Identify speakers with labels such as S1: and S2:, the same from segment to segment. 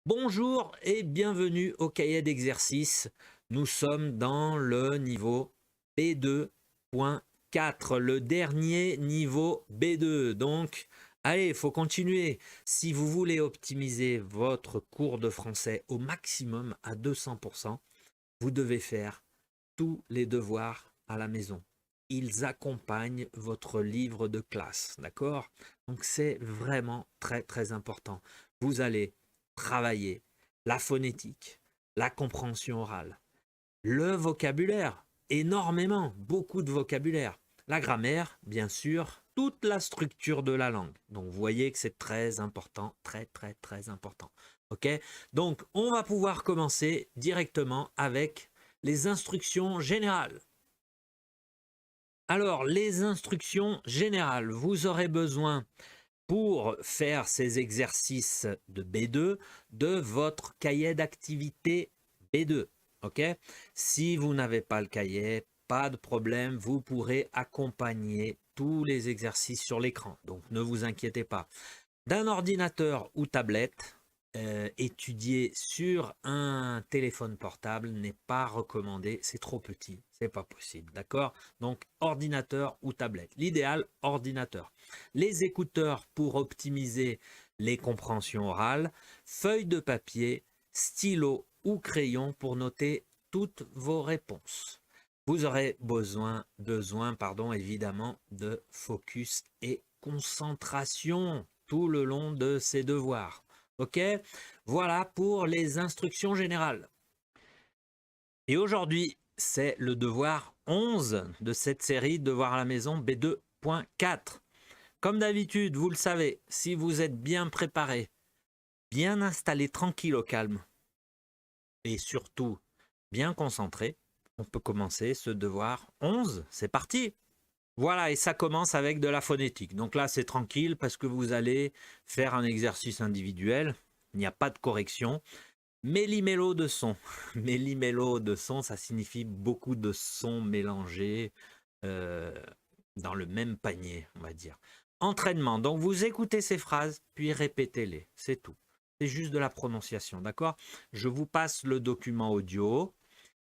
S1: Bonjour et bienvenue au cahier d'exercice. Nous sommes dans le niveau B2.4, le dernier niveau B2. Donc, allez, il faut continuer. Si vous voulez optimiser votre cours de français au maximum à 200%, vous devez faire tous les devoirs à la maison. Ils accompagnent votre livre de classe, d'accord? Donc c'est vraiment très très important. Vous allez travailler la phonétique, la compréhension orale, le vocabulaire, énormément, beaucoup de vocabulaire, la grammaire, bien sûr, toute la structure de la langue. Donc vous voyez que c'est très important, très très très important. Ok? Donc on va pouvoir commencer directement avec les instructions générales. Alors, les instructions générales, vous aurez besoin pour faire ces exercices de B2 de votre cahier d'activité B2. Ok? Si vous n'avez pas le cahier, pas de problème, vous pourrez accompagner tous les exercices sur l'écran. Donc ne vous inquiétez pas. D'un ordinateur ou tablette, étudier sur un téléphone portable n'est pas recommandé, c'est trop petit, c'est pas possible, d'accord? Donc ordinateur ou tablette. L'idéal, ordinateur. Les écouteurs pour optimiser les compréhensions orales, feuille de papier, stylo ou crayon pour noter toutes vos réponses. Vous aurez besoin évidemment, de focus et concentration tout le long de ces devoirs. Ok? Voilà pour les instructions générales. Et aujourd'hui, c'est le devoir 11 de cette série Devoir à la maison B2.4. Comme d'habitude, vous le savez, si vous êtes bien préparé, bien installé, tranquille au calme, et surtout bien concentré, on peut commencer ce devoir 11. C'est parti! Voilà, et ça commence avec de la phonétique. Donc là, c'est tranquille parce que vous allez faire un exercice individuel. Il n'y a pas de correction. Méli-mélo de son. Méli-mélo de son, ça signifie beaucoup de sons mélangés euh, dans le même panier, on va dire. Entraînement. Donc vous écoutez ces phrases, puis répétez-les. C'est tout. C'est juste de la prononciation, d'accord? Je vous passe le document audio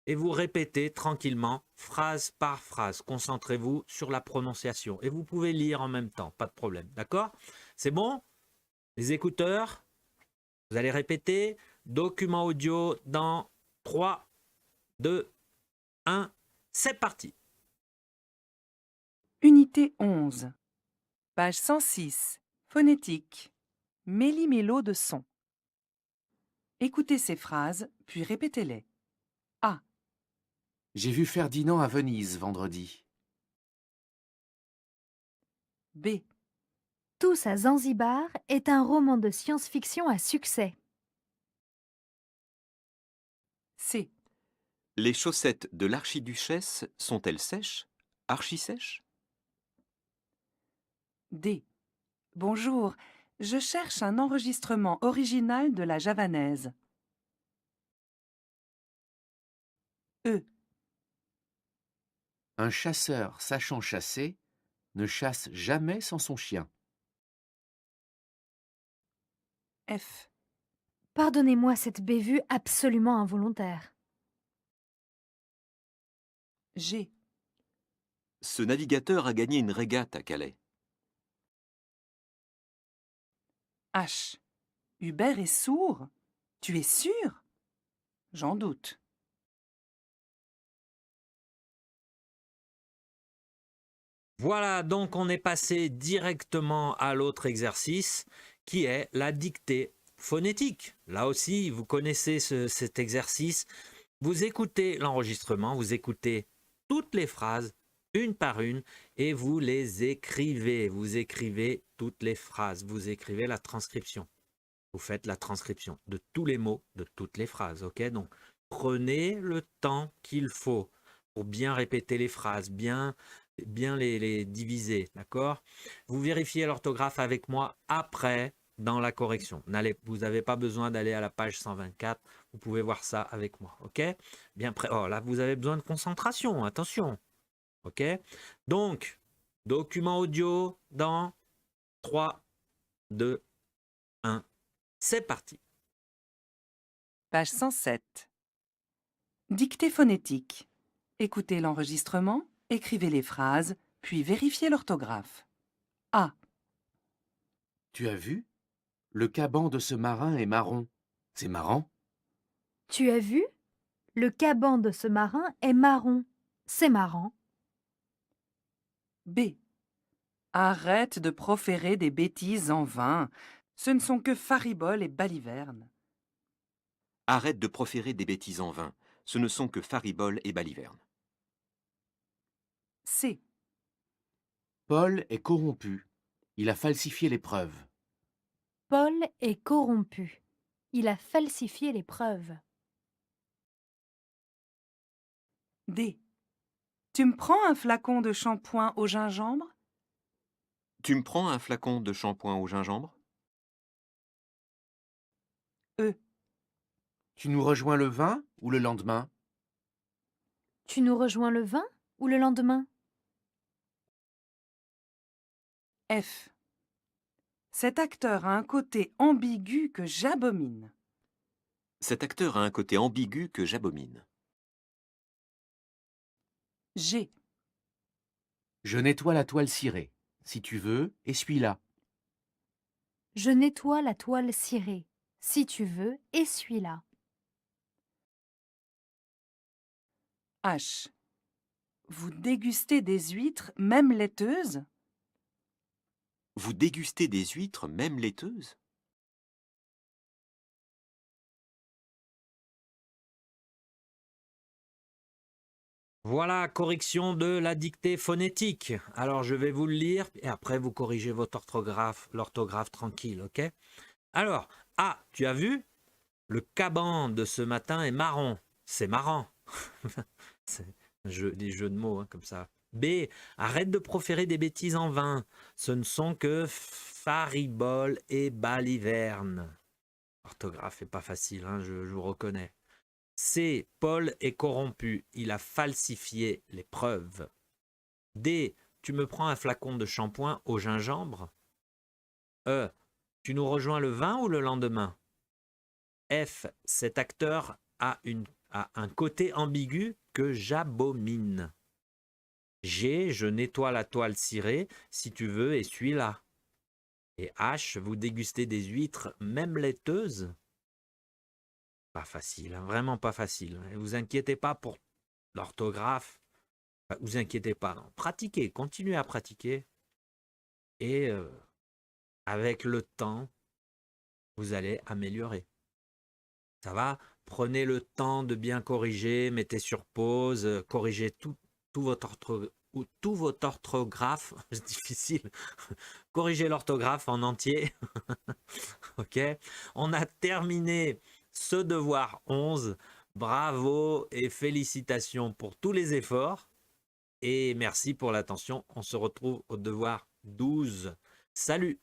S1: et vous répétez tranquillement, phrase par phrase. Concentrez-vous sur la prononciation. Et vous pouvez lire en même temps, pas de problème. D'accord? C'est bon? Les écouteurs, vous allez répéter. Document audio dans 3, 2, 1. C'est parti.
S2: Unité 11, page 106, phonétique, méli-mélo de son. Écoutez ces phrases, puis répétez-les. A.
S3: J'ai vu Ferdinand à Venise vendredi.
S2: B.
S4: Tous à Zanzibar est un roman de science-fiction à succès.
S2: C.
S5: Les chaussettes de l'archiduchesse sont-elles sèches? Archi-sèches?
S2: D. Bonjour, je cherche un enregistrement original de la javanaise. E.
S3: Un chasseur sachant chasser ne chasse jamais sans son chien.
S2: F.
S4: Pardonnez-moi cette bévue absolument involontaire.
S2: G.
S5: Ce navigateur a gagné une régate à Calais.
S2: H. Hubert est sourd? Tu es sûr? J'en doute.
S1: Voilà, donc on est passé directement à l'autre exercice qui est la dictée phonétique. Là aussi, vous connaissez cet exercice. Vous écoutez l'enregistrement, vous écoutez toutes les phrases une par une et vous les écrivez. Vous écrivez toutes les phrases, vous écrivez la transcription. Vous faites la transcription de tous les mots, de toutes les phrases. Ok? Donc, prenez le temps qu'il faut pour bien répéter les phrases, bien les diviser. D'accord? Vous vérifiez l'orthographe avec moi après dans la correction. Vous n'avez pas besoin d'aller à la page 124. Vous pouvez voir ça avec moi. OK? Bien prêt. Oh, là, vous avez besoin de concentration. Attention. OK? Donc, document audio dans 3, 2, 1. C'est parti.
S2: Page 107. Dictée phonétique. Écoutez l'enregistrement, écrivez les phrases, puis vérifiez l'orthographe. A.
S3: Tu as vu? Le caban de ce marin est marron. C'est marrant.
S4: Tu as vu? Le caban de ce marin est marron. C'est marrant.
S2: B. Arrête de proférer des bêtises en vain. Ce ne sont que fariboles et balivernes.
S5: Arrête de proférer des bêtises en vain. Ce ne sont que fariboles et balivernes.
S2: C.
S3: Paul est corrompu. Il a falsifié les preuves.
S4: Paul est corrompu. Il a falsifié les preuves.
S2: D. Tu me prends un flacon de shampoing au gingembre?
S5: Tu me prends un flacon de shampoing au gingembre?
S2: E.
S3: Tu nous rejoins le 20 ou le lendemain?
S4: Tu nous rejoins le 20 ou le lendemain?
S2: F. Cet acteur a un côté ambigu que j'abomine.
S5: Cet acteur a un côté ambigu que j'abomine.
S2: G.
S3: Je nettoie la toile cirée. Si tu veux, essuie-la.
S4: Je nettoie la toile cirée. Si tu veux, essuie-la.
S2: H. Vous dégustez des huîtres, même laiteuses?
S5: Vous dégustez des huîtres, même laiteuses?
S1: Voilà, correction de la dictée phonétique. Alors, je vais vous le lire et après, vous corrigez votre orthographe, l'orthographe tranquille, ok? Alors, A, tu as vu? Le caban de ce matin est marron. C'est marrant. C'est des jeux de mots, hein, comme ça. B, arrête de proférer des bêtises en vain. Ce ne sont que fariboles et balivernes. L'orthographe est pas facile, hein, je vous reconnais. C. Paul est corrompu. Il a falsifié les preuves. D. Tu me prends un flacon de shampoing au gingembre? E. Tu nous rejoins le 20 ou le lendemain? F. Cet acteur a un côté ambigu que j'abomine. G. Je nettoie la toile cirée. Si tu veux, essuie-la. Et H. Vous dégustez des huîtres, même laiteuses? Pas facile, hein, vraiment pas facile. Ne vous inquiétez pas pour l'orthographe. Enfin, vous inquiétez pas. Non. Pratiquez, continuez à pratiquer. Et avec le temps, vous allez améliorer. Ça va? Prenez le temps de bien corriger, mettez sur pause, corrigez tout votre orthographe. C'est difficile. Corrigez l'orthographe en entier. Ok? On a terminé ce devoir 11, bravo et félicitations pour tous les efforts. Et merci pour l'attention. On se retrouve au devoir 12. Salut!